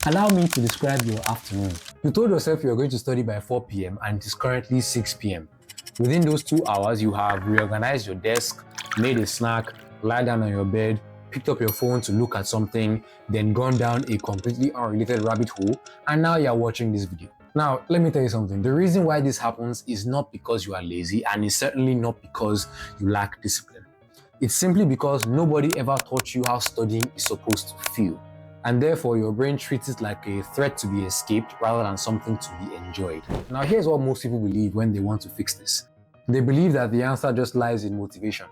Allow me to describe your afternoon. You told yourself you are going to study by 4 p.m. and it is currently 6 p.m. Within those 2 hours, you have reorganized your desk, made a snack, lied down on your bed, picked up your phone to look at something, then gone down a completely unrelated rabbit hole, and now you're watching this video. Now, let me tell you something. The reason why this happens is not because you are lazy, and it's certainly not because you lack discipline. It's simply because nobody ever taught you how studying is supposed to feel. And therefore, your brain treats it like a threat to be escaped rather than something to be enjoyed. Now, here's what most people believe when they want to fix this. They believe that the answer just lies in motivation,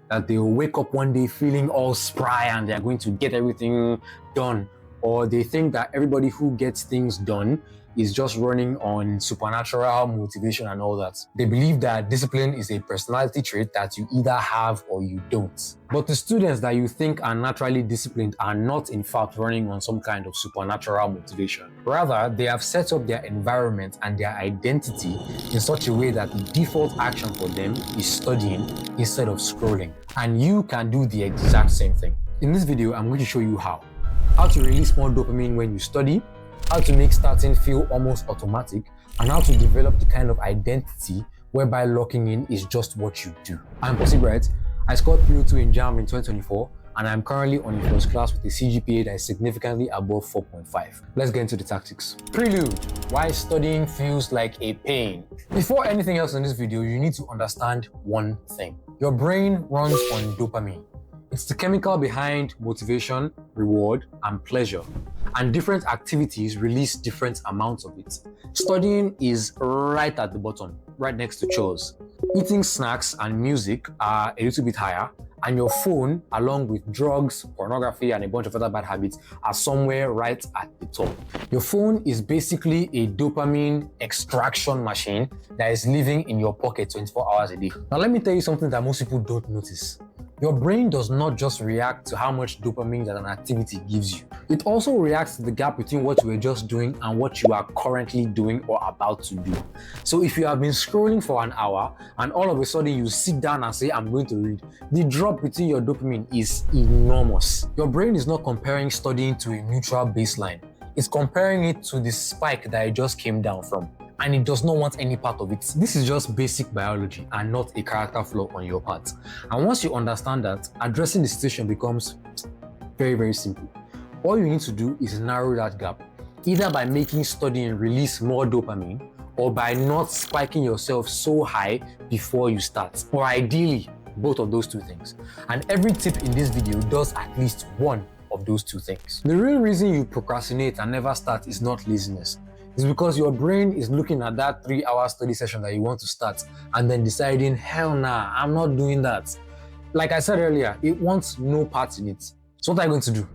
that they will wake up one day feeling all spry and they're going to get everything done. Or they think that everybody who gets things done is just running on supernatural motivation and all that. They believe that discipline is a personality trait that you either have or you don't. But the students that you think are naturally disciplined are not in fact running on some kind of supernatural motivation. Rather, they have set up their environment and their identity in such a way that the default action for them is studying instead of scrolling. And you can do the exact same thing. In this video, I'm going to show you how. How to release more dopamine when you study, how to make starting feel almost automatic, and how to develop the kind of identity whereby locking in is just what you do. I'm Bright. I scored 302 in JAMB in 2024, and I'm currently on a first class with a CGPA that is significantly above 4.5. Let's get into the tactics. Prelude: why studying feels like a pain. Before anything else in this video, you need to understand one thing. Your brain runs on dopamine. It's the chemical behind motivation, reward, and pleasure. And different activities release different amounts of it. Studying is right at the bottom, right next to chores. Eating snacks and music are a little bit higher, and your phone, along with drugs, pornography, and a bunch of other bad habits, are somewhere right at the top. Your phone is basically a dopamine extraction machine that is living in your pocket 24 hours a day. Now, let me tell you something that most people don't notice. Your brain does not just react to how much dopamine that an activity gives you. It also reacts to the gap between what you were just doing and what you are currently doing or about to do. So if you have been scrolling for an hour and all of a sudden you sit down and say, I'm going to read, the drop between your dopamine is enormous. Your brain is not comparing studying to a neutral baseline. It's comparing it to the spike that it just came down from. And it does not want any part of it. This is just basic biology and not a character flaw on your part. And once you understand that, addressing the situation becomes very, very simple. All you need to do is narrow that gap, either by making studying release more dopamine or by not spiking yourself so high before you start. Or ideally, both of those two things. And every tip in this video does at least one of those two things. The real reason you procrastinate and never start is not laziness. It's because your brain is looking at that 3-hour study session that you want to start and then deciding, hell nah, I'm not doing that. Like I said earlier, it wants no part in it. So what are you going to do?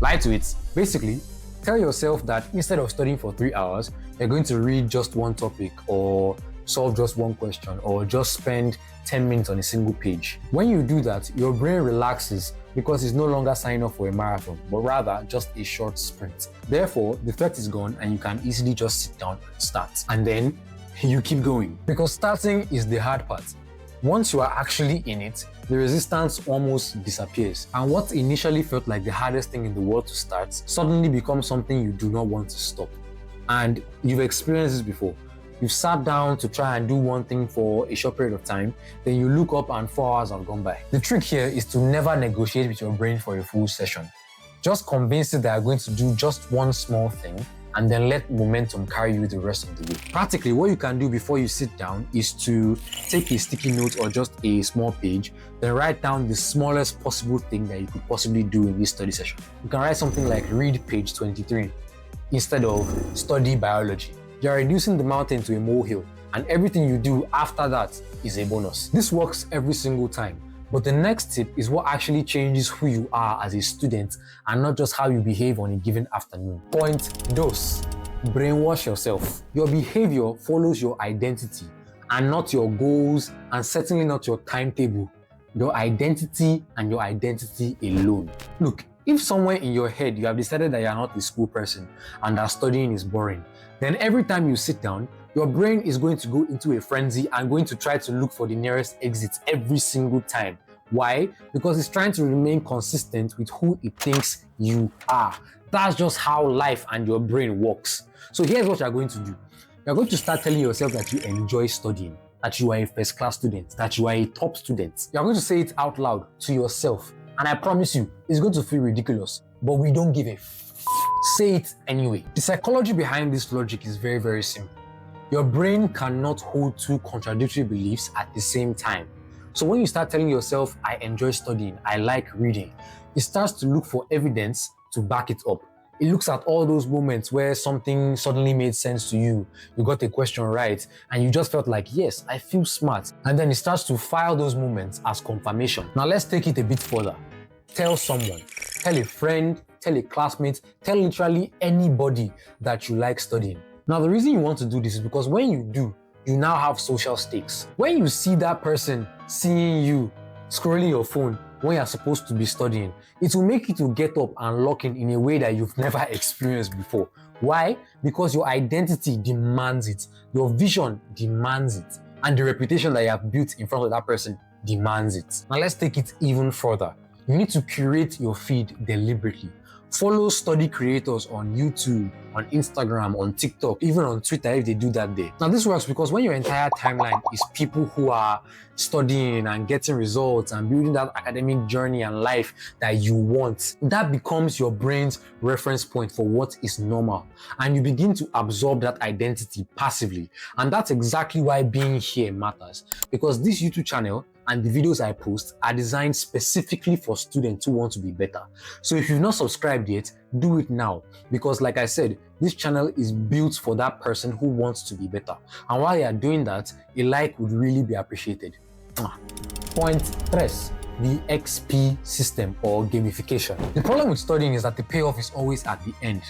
Lie to it. Basically, tell yourself that instead of studying for 3 hours, you're going to read just one topic or solve just one question or just spend 10 minutes on a single page. When you do that, your brain relaxes because it's no longer signing up for a marathon, but rather just a short sprint. Therefore, the threat is gone and you can easily just sit down and start. And then you keep going. Because starting is the hard part. Once you are actually in it, the resistance almost disappears. And what initially felt like the hardest thing in the world to start suddenly becomes something you do not want to stop. And you've experienced this before. You've sat down to try and do one thing for a short period of time, then you look up and 4 hours have gone by. The trick here is to never negotiate with your brain for a full session. Just convince it that you're going to do just one small thing and then let momentum carry you the rest of the way. Practically, what you can do before you sit down is to take a sticky note or just a small page, then write down the smallest possible thing that you could possibly do in this study session. You can write something like read page 23 instead of study biology. You're reducing the mountain to a molehill, and everything you do after that is a bonus. This works every single time, but the next tip is what actually changes who you are as a student and not just how you behave on a given afternoon. Point dose. Brainwash yourself. Your behavior follows your identity and not your goals, and certainly not your timetable. Your identity and your identity alone. Look, if somewhere in your head you have decided that you are not a school person and that studying is boring, then every time you sit down, your brain is going to go into a frenzy and going to try to look for the nearest exit every single time, Why? Because it's trying to remain consistent with who it thinks you are. That's just how life and your brain works. So here's what you're going to do. You're going to start telling yourself that you enjoy studying, that you are a first-class student, that you are a top student. You're going to say it out loud to yourself. And I promise you, it's going to feel ridiculous, but we don't give a say it anyway. The psychology behind this logic is very, very simple. Your brain cannot hold two contradictory beliefs at the same time. So when you start telling yourself, I enjoy studying, I like reading, it starts to look for evidence to back it up. It looks at all those moments where something suddenly made sense to you. You got a question right, and you just felt like, yes, I feel smart. And then it starts to file those moments as confirmation. Now let's take it a bit further. Tell someone, tell a friend, tell a classmate, tell literally anybody that you like studying. Now the reason you want to do this is because when you do, you now have social stakes. When you see that person seeing you scrolling your phone when you're supposed to be studying, it will make you to get up and lock in a way that you've never experienced before. Why? Because your identity demands it, your vision demands it, and the reputation that you have built in front of that person demands it. Now let's take it even further. You need to curate your feed deliberately. Follow study creators on YouTube, on Instagram, on TikTok, even on Twitter if they do that there. Now this works because when your entire timeline is people who are studying and getting results and building that academic journey and life that you want, that becomes your brain's reference point for what is normal. And you begin to absorb that identity passively. And that's exactly why being here matters. Because this YouTube channel and the videos I post are designed specifically for students who want to be better. So if you've not subscribed yet, do it now. Because like I said, this channel is built for that person who wants to be better. And while you are doing that, a like would really be appreciated. Point 3. The XP system or gamification. The problem with studying is that the payoff is always at the end.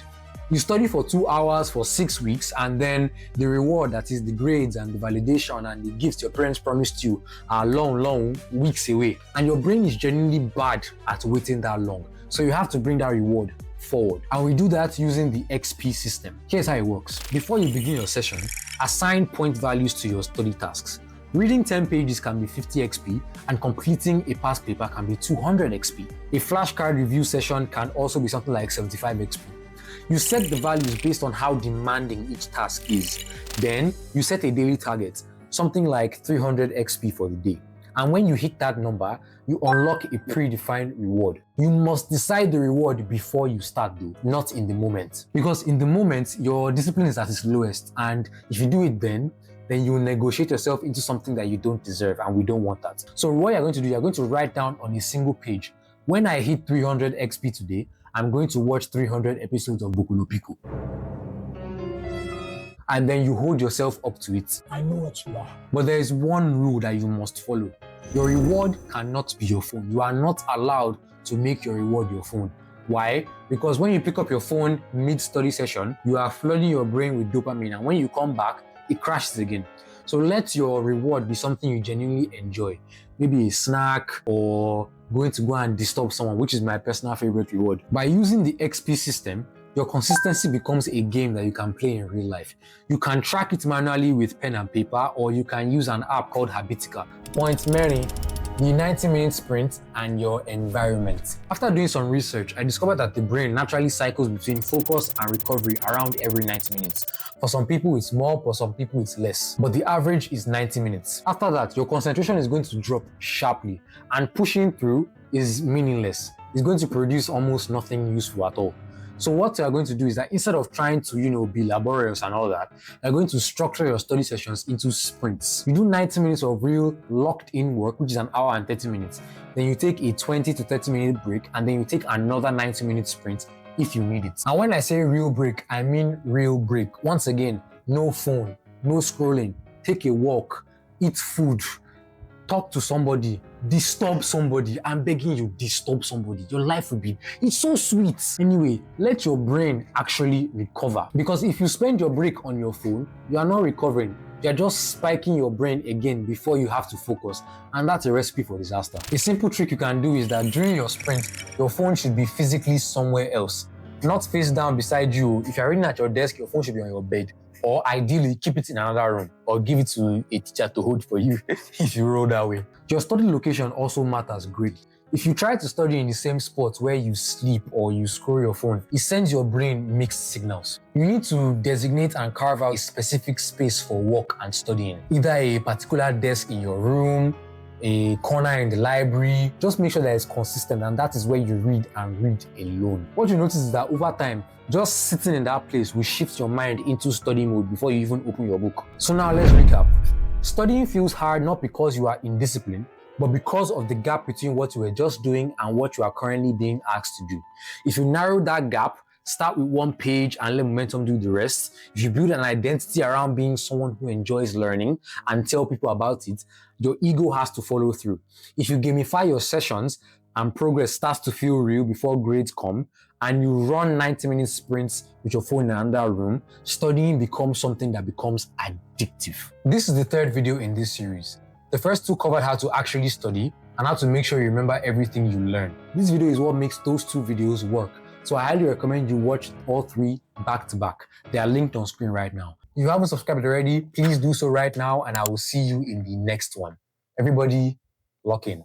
You study for 2 hours for 6 weeks, and then the reward, that is the grades and the validation and the gifts your parents promised you, are long weeks away. And your brain is genuinely bad at waiting that long. So you have to bring that reward forward. And we do that using the XP system. Here's how it works. Before you begin your session, assign point values to your study tasks. Reading 10 pages can be 50 XP, and completing a past paper can be 200 XP. A flashcard review session can also be something like 75 XP. You set the values based on how demanding each task is. Then you set a daily target, something like 300 XP for the day. And when you hit that number, you unlock a predefined reward. You must decide the reward before you start though, not in the moment. Because in the moment, your discipline is at its lowest. And if you do it then you negotiate yourself into something that you don't deserve, and we don't want that. So what you're going to do, you're going to write down on a single page, when I hit 300 XP today, I'm going to watch 300 episodes of Boku no Pico. And then you hold yourself up to it. I know what you are. But there is one rule that you must follow. Your reward cannot be your phone. You are not allowed to make your reward your phone. Why? Because when you pick up your phone mid-study session, you are flooding your brain with dopamine, and when you come back, it crashes again. So let your reward be something you genuinely enjoy. Maybe a snack or going to go and disturb someone, which is my personal favorite reward. By using the XP system, your consistency becomes a game that you can play in real life. You can track it manually with pen and paper, or you can use an app called Habitica. Point Mary, the 90-minute sprint and your environment. After doing some research, I discovered that the brain naturally cycles between focus and recovery around every 90 minutes. For some people it's more, for some people it's less, but the average is 90 minutes. After that, your concentration is going to drop sharply, and pushing through is meaningless. It's going to produce almost nothing useful at all. So what you're going to do is that instead of trying to, be laborious and all that, you're going to structure your study sessions into sprints. You do 90 minutes of real locked-in work, which is an hour and 30 minutes. Then you take a 20 to 30 minute break, and then you take another 90-minute sprint if you need it. And when I say real break, I mean real break. Once again, no phone, no scrolling, take a walk, eat food, talk to somebody, disturb somebody. I'm begging you, disturb somebody. Your life will be, it's so sweet. Anyway, let your brain actually recover. Because if you spend your break on your phone, you are not recovering. You're just spiking your brain again before you have to focus. And that's a recipe for disaster. A simple trick you can do is that during your sprint, your phone should be physically somewhere else. Not face down beside you. If you're reading at your desk, your phone should be on your bed. or ideally keep it in another room or give it to a teacher to hold for you if you roll that way. Your study location also matters greatly. If you try to study in the same spot where you sleep or you scroll your phone, it sends your brain mixed signals. You need to designate and carve out a specific space for work and studying, either a particular desk in your room, a corner in the library. Just make sure that it's consistent, and that is where you read and read alone. What you notice is that over time, just sitting in that place will shift your mind into study mode before you even open your book. So now let's recap. Studying feels hard not because you are indisciplined, but because of the gap between what you were just doing and what you are currently being asked to do. If you narrow that gap, start with one page and let momentum do the rest. If you build an identity around being someone who enjoys learning and tell people about it, your ego has to follow through. If you gamify your sessions and progress starts to feel real before grades come, and you run 90-minute sprints with your phone in another room, studying becomes something that becomes addictive. This is the third video in this series. The first two covered how to actually study and how to make sure you remember everything you learn. This video is what makes those two videos work. So I highly recommend you watch all three back to back. They are linked on screen right now. If you haven't subscribed already, please do so right now, and I will see you in the next one. Everybody, lock in.